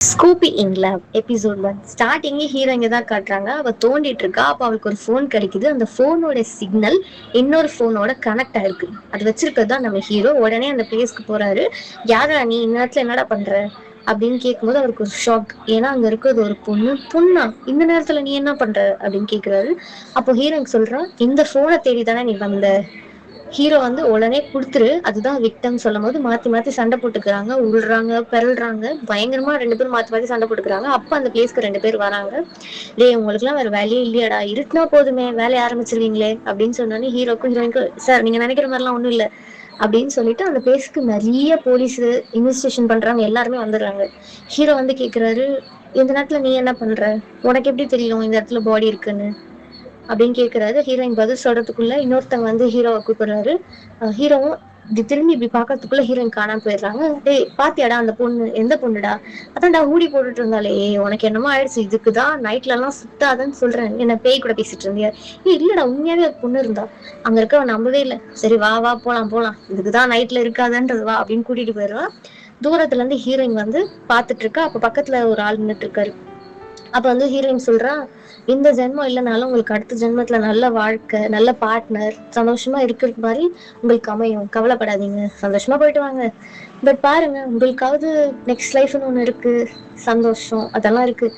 Scooby in love episode 1 ஸ்டார்டிங்கே hero இங்க தான் காட்டுறாங்க. அவ தோண்டிட்டு இருக்கா. அப்ப அவளுக்கு ஒரு ஃபோன் கிடைக்குது. அந்த ஃபோனோட சிக்னல் இன்னொரு ஃபோனோட கனெக்ட் ஆயிருக்கு. அது வச்சிருக்கிறது தான் நம்ம ஹீரோ. உடனே அந்த பிளேஸ்க்கு போறாரு. யாரா நீ இந்த நேரத்துல என்னடா பண்ற அப்படின்னு கேட்கும்போது அவருக்கு ஒரு ஷாக். ஏன்னா அங்க இருக்கிறது ஒரு பொண்ணா இந்த நேரத்துல நீ என்ன பண்ற அப்படின்னு கேக்குறாரு. அப்போ ஹீரோயின் சொல்றான், இந்த போனை தேடி தானே நீ வந்த. ஹீரோ வந்து உடனே குடுத்துரு, அதுதான் விக்டம் சொல்லும் போது மாத்தி மாத்தி சண்டை போட்டுக்கிறாங்க, உருள்றாங்க, பெறல்றாங்க. பயங்கரமா ரெண்டு பேரும் மாத்தி மாத்தி சண்டை போட்டுக்கிறாங்க. அப்ப அந்த பிளேஸ்க்கு ரெண்டு பேர் வராங்க. டேய் உங்களுக்கு எல்லாம் வேற வேலையே இல்லையாடா, இருட்டுனா போதுமே வேலையை ஆரம்பிச்சிருவீங்களே அப்படின்னு சொன்னாலே ஹீரோக்கும் ஹீரோயினுக்கும் சார் நீங்க நினைக்கிற மாதிரிலாம் ஒண்ணும் இல்ல அப்படின்னு சொல்லிட்டு அந்த பிளேஸ்க்கு நிறைய போலீஸ் இன்வெஸ்டிகேஷன் பண்றாங்க. எல்லாருமே வந்துடுறாங்க. ஹீரோ வந்து கேக்குறாரு, இந்த நேரத்துல நீ என்ன பண்ற, உனக்கு எப்படி தெரியும் இந்த இடத்துல பாடி இருக்குன்னு அப்படின்னு கேக்குறாரு. ஹீரோயின் பதில் சொல்றதுக்குள்ள இன்னொருத்தங்க வந்து ஹீரோவை கூப்பிடுறாரு. ஹீரோவும் இப்படி திரும்பி இப்படி பாக்கிறதுக்குள்ள ஹீரோயின் காணாம போயிடுறாங்க. டேய் பாத்தியாடா அந்த பொண்ணு, எந்த பொண்ணுடா, அதான்டா ஊடி போட்டுட்டு இருந்தாலே, உனக்கு என்னமோ ஆயிடுச்சு, இதுக்குதான் நைட்ல எல்லாம் சுத்தாதன்னு சொல்றேன், என்ன பேய் கூட பேசிட்டு இருந்தியா. இல்லடா உண்மையாவே ஒரு பொண்ணு இருந்தா, அங்க இருக்க நம்பவே இல்லை. சரி வா வா போலாம் போலாம், இதுக்குதான் நைட்ல இருக்காதுன்றது வா அப்படின்னு கூட்டிட்டு போயிடுவான். தூரத்துல இருந்து ஹீரோயின் வந்து பாத்துட்டு இருக்கா. அப்ப பக்கத்துல ஒரு ஆள் நின்றுட்டு இருக்காரு. அப்ப வந்து ஹீரோயின் சொல்றா, இந்த ஜென்மம் இல்லைனாலும் உங்களுக்கு அடுத்த ஜென்மத்துல நல்ல வாழ்க்கை, நல்ல பார்ட்னர், சந்தோஷமா இருக்கிறது மாதிரி உங்களுக்கு அமையும், கவலைப்படாதீங்க, சந்தோஷமா போயிட்டு வாங்க. பட் பாருங்க உங்களுக்காவது நெக்ஸ்ட் லைஃப்னு ஒண்ணு இருக்கு, சந்தோஷம் அதெல்லாம் இருக்கு.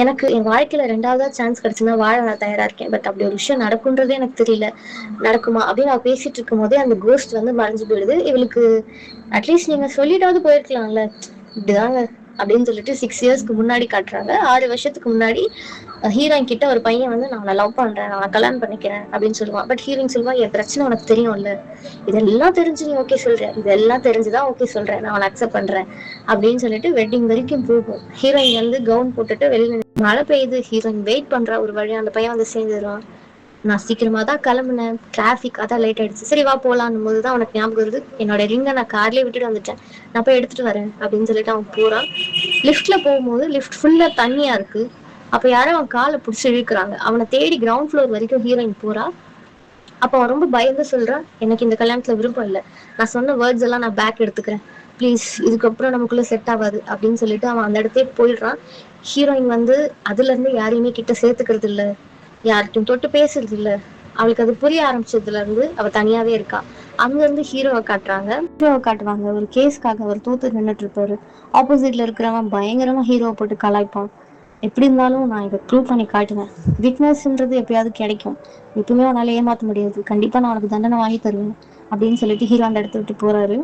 எனக்கு என் வாழ்க்கையில ரெண்டாவதா சான்ஸ் கிடைச்சுன்னா வாழ நான் தயாரா இருக்கேன். பட் அப்படி ஒரு விஷயம் நடக்குன்றதே எனக்கு தெரியல, நடக்குமா அப்படின்னு நான் பேசிட்டு இருக்கும் போதே அந்த கோஸ்ட் வந்து மறைஞ்சு போயிடுது. இவளுக்கு அட்லீஸ்ட் நீங்க சொல்லிட்டாவது போயிருக்கலாம்ல, இப்படிதாங்க அப்படின்னு சொல்லிட்டு 6 இயர்ஸ்க்கு முன்னாடி காட்டுறாங்க. 6 வருஷத்துக்கு முன்னாடி ஹீரோயின் கிட்ட ஒரு பையன் வந்து நான் லவ் பண்றேன், நான் கல்யாணம் பண்ணிக்கிறேன் அப்படின்னு சொல்லுவான். பட் ஹீரோயின் சொல்லுவா, என் பிரச்சனை உனக்கு தெரியும்ல, இதெல்லாம் தெரிஞ்சு நீ ஓகே சொல்றேன், இதெல்லாம் தெரிஞ்சுதான் ஓகே சொல்றேன், நான் அவனை அக்செப்ட் பண்றேன் அப்படின்னு சொல்லிட்டு வெட்டிங் வரைக்கும் போகும். ஹீரோயின் வந்து கவுன் போட்டுட்டு வெளியில மழை பெய்யுது. ஹீரோயின் வெயிட் பண்றா. ஒரு வழியா அந்த பையன் வந்து சேர்ந்துடுறான். நான் சீக்கிரமா தான் கிளம்புனேன், டிராஃபிக் அதான் லேட் ஆயிடுச்சு, சரி வா போலான்னும் போதுதான் அவனுக்கு ஞாபகம் வருது, என்னோட ரிங்கை நான் கார்லயே விட்டுட்டு வந்துட்டேன், நான் போய் எடுத்துட்டு வரேன் அப்படின்னு சொல்லிட்டு அவன் போறான். லிஃப்ட்ல போகும்போது லிஃப்ட் ஃபுல்லா தண்ணியா இருக்கு. அப்ப யாரும் அவன் காலை பிடிச்சி இழுக்கிறாங்க. அவனை தேடி கிரவுண்ட் ஃப்ளோர் வரைக்கும் ஹீரோயின் போறா. அப்ப அவன் ரொம்ப பயந்து சொல்றான், எனக்கு இந்த கல்யாணத்துல விருப்பம் இல்லை, நான் சொன்ன வேர்ட்ஸ் எல்லாம் நான் பேக் எடுத்துக்கிறேன், ப்ளீஸ் இதுக்கப்புறம் நமக்குள்ள செட் ஆகாது அப்படின்னு சொல்லிட்டு அவன் அந்த இடத்தே போயிடுறான். ஹீரோயின் வந்து அதுல இருந்து யாரையுமே கிட்ட சேர்த்துக்கிறது இல்ல, யார்கிட்டையும் தொட்டு பேசுறது இல்ல. அவளுக்கு அது புரிய ஆரம்பிச்சதுல இருந்து அவ தனியாவே இருக்கா. அங்க இருந்து ஹீரோவை காட்டுறாங்க. ஹீரோவை காட்டுவாங்க, ஒரு கேஸ்க்காக அவர் தோத்து நின்றுட்டு இருப்பாரு. ஆப்போசிட்ல இருக்கிறவன் பயங்கரமா ஹீரோவை போட்டு கலாய்ப்பான். எப்படி இருந்தாலும் நான் இதை ப்ரூவ் பண்ணி காட்டுவேன், வீக்னஸ்ன்றது எப்பயாவது கிடைக்கும், எப்பவுமே உன்னால ஏமாத்த முடியாது, கண்டிப்பா நான் உனக்கு தண்டனை வாங்கி தருவேன் அப்படின்னு சொல்லிட்டு ஹீரோ அந்த இடத்த விட்டு போறாரு.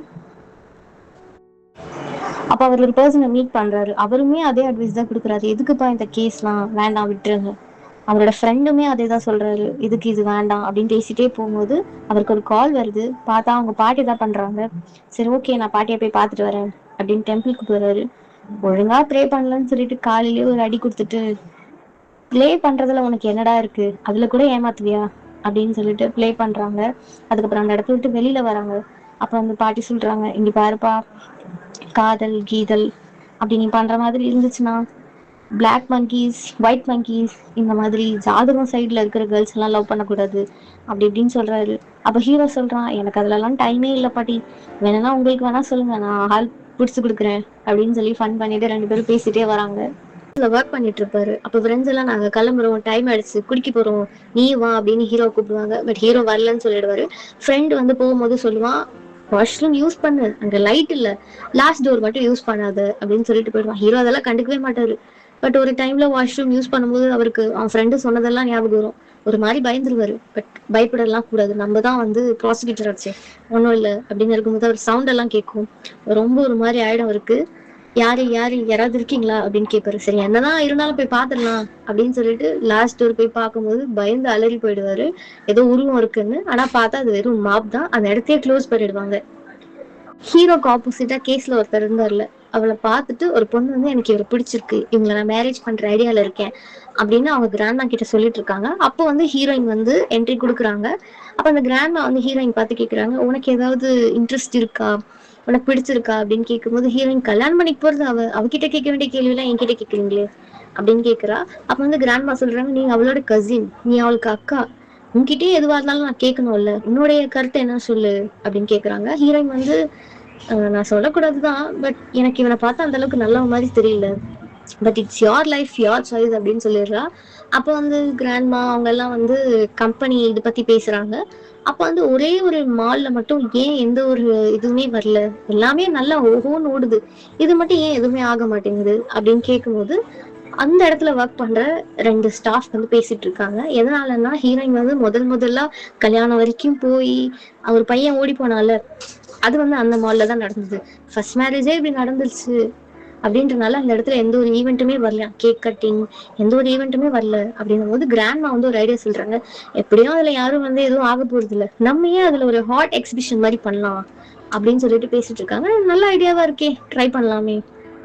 அப்ப அவர் ஒரு பர்சனை மீட் பண்றாரு. அவருமே அதே அட்வைஸ் தான் கொடுக்குறாரு, எதுக்குப்பா இந்த கேஸ்லாம் வேண்டாம் விட்டுருங்க. அவரோட ஃப்ரெண்டுமே அதே தான் சொல்றாரு, இதுக்கு இது வேண்டாம் அப்படின்னு பேசிட்டே போகும்போது அவருக்கு ஒரு கால் வருது. பார்த்தா அவங்க பாட்டி தான் பண்றாங்க. சரி ஓகே நான் பாட்டியை போய் பார்த்துட்டு வரேன் அப்படின்னு டெம்பிளுக்கு போறாரு. ஒழுங்கா ப்ரே பண்ணலன்னு சொல்லிட்டு காலையிலேயே ஒரு அடி கொடுத்துட்டு, ப்ளே பண்றதுல உனக்கு என்னடா இருக்கு, அதுல கூட ஏமாத்துவியா அப்படின்னு சொல்லிட்டு ப்ளே பண்றாங்க. அதுக்கப்புறம் அந்த இடத்த விட்டு வெளியில வராங்க. அப்ப வந்து பாட்டி சொல்றாங்க, இங்க பாருப்பா, காதல் கீதல் அப்படி நீ பண்ற மாதிரி இருந்துச்சுன்னா பிளாக் மங்கீஸ், ஒயிட் மங்கீஸ், இந்த மாதிரி ஜாதகம் சைட்ல இருக்கிற கேர்ள்ஸ் எல்லாம் லவ் பண்ணக்கூடாது அப்படி இப்படின்னு சொல்றாரு. அப்ப ஹீரோ சொல்றான், எனக்கு அதுல எல்லாம் டைமே இல்லை பாட்டி, வேணும்னா உங்களுக்கு வேணா சொல்லுங்க, நான் ஆள் பிடிச்சு கொடுக்குறேன் அப்படின்னு சொல்லி ஃபன் பண்ணிட்டு ரெண்டு பேரும் பேசிட்டே வராங்க. ஒர்க் பண்ணிட்டு இருப்பாரு. அப்ப ஃப்ரெண்ட்ஸ் எல்லாம் நாங்க கிளம்புறோம், டைம் ஆயிடுச்சு, குடிக்க போறோம், நீ வா அப்படின்னு ஹீரோ கூப்பிடுவாங்க. பட் ஹீரோ வரலன்னு சொல்லிடுவாரு. ஃப்ரெண்ட் வந்து போகும்போது சொல்லுவான், வாஷ்ரூம் யூஸ் பண்ணு, அங்க லைட் இல்ல, லாஸ்ட் டோர் மட்டும் யூஸ் பண்ணாத அப்படின்னு சொல்லிட்டு போயிடுவான். ஹீரோ அதெல்லாம் கண்டுக்கவே மாட்டாரு. பட் ஒரு டைம்ல வாஷ்ரூம் யூஸ் பண்ணும்போது அவருக்கு அவன் ஃப்ரெண்டு சொன்னதெல்லாம் ஞாபகம் வரும். ஒரு மாதிரி பயந்துருவாரு. பட் பயப்படலாம் கூடாது, நம்ம தான் வந்து ப்ராசிக்யூட்டர் ஆச்சு, ஒன்றும் இல்லை அப்படின்னு இருக்கும்போது அவர் சவுண்ட் எல்லாம் கேட்கும். ரொம்ப ஒரு மாதிரி ஆயிடும் அவருக்கு. யாரு யாரு யாராவது இருக்கீங்களா அப்படின்னு கேட்பாரு. சரி என்னதான் இருந்தாலும் போய் பாத்துடலாம் அப்படின்னு சொல்லிட்டு லாஸ்ட் டோர் போய் பார்க்கும்போது பயந்து அலறி போயிடுவாரு. ஏதோ உருவம் இருக்குன்னு. ஆனா பார்த்தா அது வெறும் மாப் தான். அந்த இடத்தையே க்ளோஸ் பண்ணிடுவாங்க. ஹீரோக்கு ஆப்போசிட்டா கேஸ்ல ஒருத்தர் இருந்தார்ல, அவளை பார்த்துட்டு ஒரு பொண்ணு வந்து எனக்கு இவரை பிடிச்சிருக்கு, இவங்களை நான் மேரேஜ் பண்ற ஐடியால இருக்கேன் அப்படின்னு அவங்க கிராண்ட்மா கிட்ட சொல்லிட்டு இருக்காங்க. அப்போ வந்து ஹீரோயின் வந்து என்ட்ரி கொடுக்குறாங்க. அப்ப அந்த கிராண்ட்மா வந்து ஹீரோயின் பார்த்து கேக்குறாங்க, உனக்கு ஏதாவது இன்ட்ரெஸ்ட் இருக்கா, உனக்கு பிடிச்சிருக்கா அப்படின்னு கேட்கும்போது ஹீரோயின் கல்யாணம் பண்ணிக்கு போறது அவகிட்ட கேட்க வேண்டிய கேள்வி எல்லாம் என்கிட்ட கேட்குறீங்களே அப்படின்னு கேக்குறா. அப்ப வந்து கிராண்ட்மா சொல்றாங்க, நீங்க அவளோட கசின், நீ அவளுக்கு அக்கா, உன்கிட்டயே எதுவா இருந்தாலும் நான் கேட்கணும்ல, உன்னுடைய கருத்தை என்ன சொல்லு அப்படின்னு கேக்குறாங்க. ஹீரோயின் வந்து நான் சொல்லக்கூடாதுதான், பட் எனக்கு இவனை பார்த்தா அந்த அளவுக்கு நல்ல மாதிரி தெரியல, but it's your life your choice அப்படின்னு சொல்லிடுறா. அப்போ வந்து கிராண்ட்மா அவங்க எல்லாம் வந்து கம்பெனி இது பத்தி பேசுறாங்க. அப்ப வந்து ஒரே ஒரு மால்ல மட்டும் ஏன் எந்த ஒரு இதுவுமே வரல, எல்லாமே நல்லா ஓஹோன்னு ஓடுது, இது மட்டும் ஏன் எதுவுமே ஆக மாட்டேங்குது அப்படின்னு கேட்கும்போது அந்த இடத்துல ஒர்க் பண்ற 2 ஸ்டாஃப் வந்து பேசிட்டு இருக்காங்க. எதனாலன்னா ஹீரோயின் வந்து முதல்ல கல்யாணம் வரைக்கும் போய் அவர் பையன் ஓடி போனால, அது வந்து அந்த மால்ல தான் நடந்தது. ஃபர்ஸ்ட் மேரேஜே இப்படி நடந்துருச்சு அப்படின்றனால அந்த இடத்துல எந்த ஒரு ஈவெண்ட்டுமே வரல, கேக் கட்டிங் எந்த ஒரு ஈவெண்ட்டுமே வரல. அப்படின்னும் போது கிராண்ட்மா வந்து ஒரு ஐடியா சொல்றாங்க, எப்படியும் அதுல யாரும் வந்து எதுவும் ஆக போறது இல்ல, நம்ம ஏன் அதுல ஒரு ஹாட் எக்ஸிபிஷன் மாதிரி பண்ணலாம் அப்படின்னு சொல்லிட்டு பேசிட்டு இருக்காங்க. நல்ல ஐடியாவா இருக்கே, ட்ரை பண்ணலாமே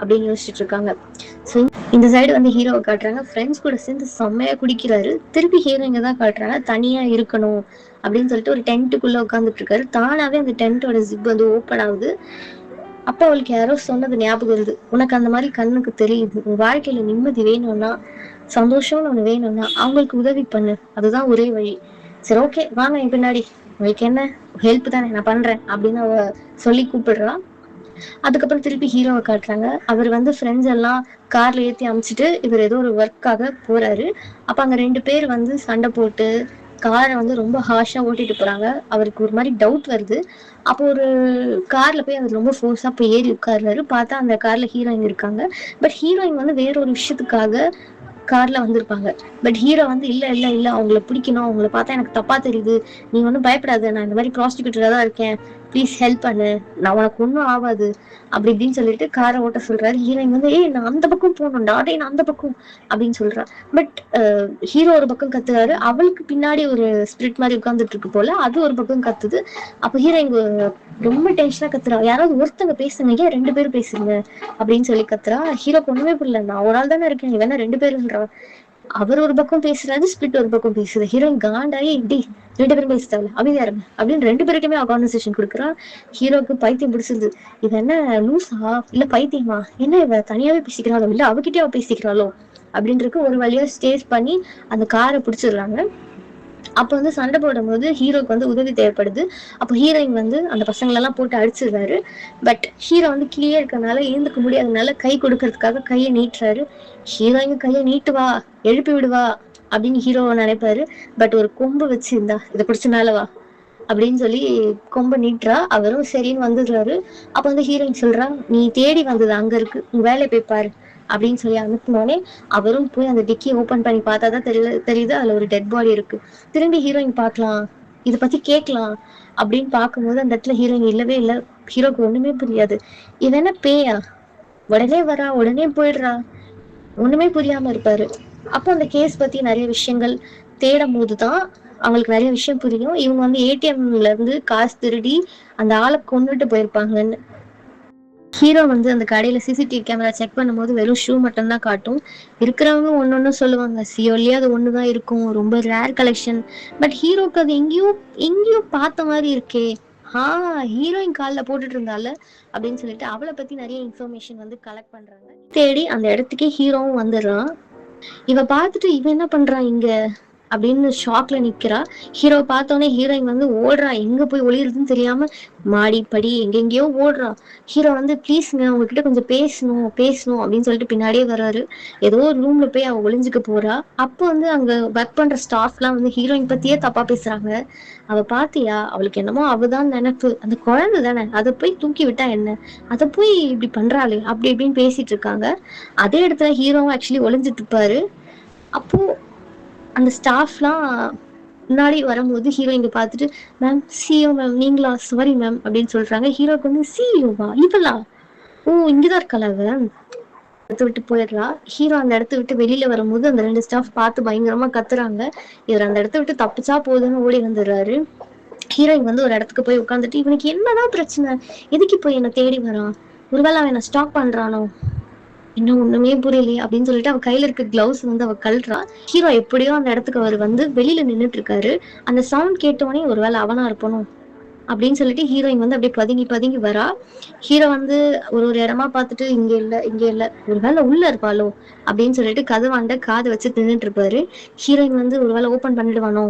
அப்படின்னு யோசிச்சுட்டு இருக்காங்க. ஸோ இந்த சைடு வந்து ஹீரோவை காட்டுறாங்க, ஃப்ரெண்ட்ஸ் கூட சேர்ந்து செம்மையா குடிக்கிறாரு. திருப்பி ஹீரோ இங்க தான் காட்டுறாங்க, தனியா இருக்கணும் அப்படின்னு சொல்லிட்டு ஒரு டென்ட்டுக்குள்ள உட்காந்துட்டு இருக்காரு. தானாவே அந்த டென்ட்டோட ஜிப் வந்து ஓப்பன் ஆகுது. அப்ப அவளுக்கு யாரோ சொன்னது ஞாபகம் வருது, உனக்கு அந்த மாதிரி கண்ணுக்கு தெரியுது, உன் வாழ்க்கையில நிம்மதி வேணும்னா, சந்தோஷம்னு ஒண்ணு வேணும்னா அவங்களுக்கு உதவி பண்ணு, அதுதான் ஒரே வழி. சரி ஓகே வாங்க என் பின்னாடி, உங்களுக்கு என்ன ஹெல்ப் தானே நான் பண்றேன் அப்படின்னு அவ சொல்லி கூப்பிடுறான். அதுக்கப்புறம் திருப்பி ஹீரோவை காட்டுறாங்க, அவர் வந்து ஃப்ரெண்ட்ஸ் எல்லாம் கார்ல ஏத்தி அமைச்சிட்டு இவர் ஏதோ ஒரு ஒர்க்காக போறாரு. அப்ப அங்க 2 பேர் வந்து சண்டை போட்டு காரை வந்து ரொம்ப ஹார்ஷா ஓட்டிட்டு போறாங்க. அவருக்கு ஒரு மாதிரி டவுட் வருது. அப்போ ஒரு கார்ல போய் அவர் ரொம்ப ஃபோர்ஸா போய் ஏறி உட்கார்றாரு. பார்த்தா அந்த கார்ல ஹீரோயின் இருக்காங்க. பட் ஹீரோயின் வந்து வேற ஒரு விஷயத்துக்காக கார்ல வந்திருப்பாங்க. பட் ஹீரோ வந்து இல்ல இல்ல இல்ல அவங்கள பிடிக்கணும், அவங்கள பார்த்தா எனக்கு தப்பா தெரியுது, நீ ஒன்றும் பயப்படாத, நான் இந்த மாதிரி ப்ராஸ்டியூட்டரா தான் இருக்கேன், ப்ளீஸ் ஹெல்ப் பண்ணு, நான் உனக்கு ஒன்றும் ஆகாது அப்படி இப்படின்னு சொல்லிட்டு காரை ஓட்ட சொல்றாரு. ஹீரோயின் வந்து ஏய் நான் அந்த பக்கம் போகணும்டா, டே நான் அந்த பக்கம் அப்படின்னு சொல்றா. பட் ஹீரோ ஒரு பக்கம் கத்துறாரு, அவளுக்கு பின்னாடி ஒரு ஸ்பிரிட் மாதிரி உட்கார்ந்துட்டு இருக்கு போல, அது ஒரு பக்கம் கத்துது. அப்ப ஹீரோயின் ரொம்ப டென்ஷனா கத்துறா, யாராவது ஒருத்தங்க பேசுங்க, ஏன் 2 பேரும் பேசுங்க அப்படின்னு சொல்லி கத்துறா. ஹீரோக்கு ஒண்ணுமே புரியல, நான் ஒரு ஆள் தானே இருக்கேன், நீ வேணா 2 பேருன்றா. அவர் ஒரு பக்கம் பேசுறாரு, ஸ்பிரிட் ஒரு பக்கம் பேசுது. ஹீரோயின் காண்டாயி இப்படி 2 பேரும் பேச தேவையில்ல, அமைதியா இருங்க அப்படின்னு 2 பேருக்குமே கான்வர்சேஷன் கொடுக்குறா. ஹீரோக்கு பைத்தியம் பிடிச்சிருது, இது என்ன லூசா இல்ல பைத்தியமா, என்ன இவ தனியாவே பேசிக்கிறாளோ இல்ல அவகிட்டே அவ பேசிக்கிறாளோ அப்படின்றது ஒரு வழியா ஸ்டேஜ் பண்ணி அந்த காரை பிடிச்சிடுறாங்க. அப்ப வந்து சண்டை போடும் போது ஹீரோக்கு வந்து உதவி தேவைப்படுது. அப்போ ஹீரோயின் வந்து அந்த பசங்களெல்லாம் போட்டு அடிச்சிடுறாரு. பட் ஹீரோ வந்து கீழே இருக்கறனால எழுந்துக்க முடியாதனால கை கொடுக்கறதுக்காக கையை நீட்டுறாரு. ஹீரோயின் கையை நீட்டுவா, எழுப்பி விடுவா அப்படின்னு ஹீரோ நினைப்பாரு. பட் ஒரு கொம்பு வச்சிருந்தா இதை பிடிச்ச மேலவா அப்படின்னு சொல்லி கொம்ப நீட்டுறா. அவரும் சரின்னு வந்துடுறாரு. அப்ப வந்து ஹீரோயின் சொல்றா, நீ தேடி வந்தது அங்க இருக்கு, உன் வேலையை போய் பாரு அப்படின்னு சொல்லி அனுப்பினோடனே அவரும் போய் அந்த டிக்கியை ஓபன் பண்ணி பார்த்தாதான் தெரியுது அதுல ஒரு டெட் பாடி இருக்கு. திரும்பி ஹீரோயின் பார்க்கலாம், இதை பத்தி கேட்கலாம் அப்படின்னு பார்க்கும்போது அந்த இடத்துல ஹீரோயின் இல்லவே இல்லை. ஹீரோக்கு ஒண்ணுமே புரியாது, இது என்ன பேயா, உடனே வரா உடனே போயிடுறா, ஒண்ணுமே புரியாம இருப்பாரு. அப்போ அந்த கேஸ் பத்தி நிறைய விஷயங்கள் தேடும் போதுதான் அவங்களுக்கு நிறைய விஷயம் புரியும். இவங்க வந்து ஏடிஎம்ல இருந்து காசு திருடி அந்த ஆளை கொண்டுட்டு போயிருப்பாங்கன்னு. ஹீரோ வந்து அந்த கடையில சிசிடிவி கேமரா செக் பண்ணும்போது வெறும் ஷூ மட்டும் தான் காட்டும். இருக்கிறவங்க ஒன்னொன்னு சொல்லுவாங்க, சியோலயே அது ஒண்ணுதான் இருக்கும், ரொம்ப ரேர் கலெக்ஷன். பட் ஹீரோக்கு அது எங்கேயோ எங்கேயோ பார்த்த மாதிரி இருக்கே, ஹீரோயின் கால்ல போட்டுட்டு இருந்தால அப்படின்னு சொல்லிட்டு அவளை பத்தி நிறைய இன்ஃபர்மேஷன் வந்து கலெக்ட் பண்றாங்க. தேடி அந்த இடத்துக்கே ஹீரோவும் வந்துடுறான். இவ பார்த்துட்டு இவன் என்ன பண்றான் இங்க அப்படின்னு ஷாக்ல நிக்கிறா. ஹீரோ பார்த்தோன்னே ஹீரோயின் வந்து ஓடுறா, எங்க போய் ஒளியுறதுன்னு தெரியாம மாடி படி எங்கெங்கயோ ஓடுறா. ஹீரோ வந்து ப்ளீஸ்ங்க உங்ககிட்ட கொஞ்சம் பேசணும் பேசணும் அப்படின்னு சொல்லிட்டு பின்னாடியே வர்றாரு. ஏதோ ஒரு ரூம்ல போய் அவ ஒளிஞ்சுக்க போறா. அப்போ வந்து அங்க ஒர்க் பண்ற ஸ்டாஃப் எல்லாம் வந்து ஹீரோயின் பத்தியே தப்பா பேசுறாங்க. அவ பாத்தியா, அவளுக்கு என்னமோ அவதான் நினைப்பு, அந்த குழந்தை தானே, அதை போய் தூக்கி விட்டா என்ன, அதை போய் இப்படி பண்றாளே அப்படி இப்படின்னு பேசிட்டு இருக்காங்க. அதே இடத்துல ஹீரோவும் ஆக்சுவலி ஒளிஞ்சிட்டு இருப்பாரு. அப்போ அந்த ஸ்டாஃப்லாம் முன்னாடி வரும்போது ஹீரோயிங்க பார்த்துட்டு மேம் சிஓ மேம் நீங்களா, சாரி மேம் அப்படின்னு சொல்றாங்க. ஹீரோக்கு வந்து சிஓவா இவளா, ஓ இங்கதான் இருக்காளா அவ, இடத்த விட்டு போயிடுறா. ஹீரோ அந்த இடத்த விட்டு வெளியில வரும்போது அந்த 2 ஸ்டாஃப் பார்த்து பயங்கரமா கத்துறாங்க. இவர் அந்த இடத்த விட்டு தப்பிச்சா போதுன்னு ஓடி வந்துடுறாரு. ஹீரோயின் வந்து ஒரு இடத்துக்கு போய் உட்காந்துட்டு இவனுக்கு என்னதான் பிரச்சனை, எதுக்கு போய் என்ன தேடி வரான், ஒருவேளை அவன் என்ன ஸ்டாப் பண்றானோ, இன்னும் ஒண்ணுமே புரியலையே அப்படின்னு சொல்லிட்டு அவ கையில இருக்க கிளவுஸ் வந்து அவ கழட்டுறா. ஹீரோ எப்படியோ அந்த இடத்துக்கு அவர் வந்து வெளியில நின்றுட்டு இருக்காரு. அந்த சவுண்ட் கேட்டோடனே ஒருவேளை அவனா இருப்பணும் அப்படின்னு சொல்லிட்டு ஹீரோயின் வந்து அப்படியே பதுங்கி பதுங்கி வரா. ஹீரோ வந்து ஒரு ஒரு இடமா பார்த்துட்டு இங்க இல்ல இங்க இல்ல, ஒருவேளை உள்ள இருப்பாளோ அப்படின்னு சொல்லிட்டு கதவாண்ட காது வச்சு நின்றுட்டு இருப்பாரு. ஹீரோயின் வந்து ஒருவேளை ஓபன் பண்ணிடுவானோ,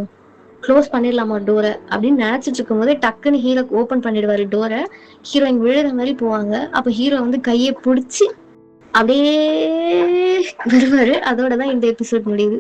க்ளோஸ் பண்ணிடலாமா டோரை அப்படின்னு நினைச்சிட்டு இருக்கும் போதே டக்குன்னு ஹீரோ ஓபன் பண்ணிடுவாரு டோரை. ஹீரோயின் விழுற மாதிரி போவாங்க. அப்ப ஹீரோ வந்து கையை பிடிச்சி அப்படியே வருவாரு. அதோட தான் இந்த எபிசோட் முடியுது.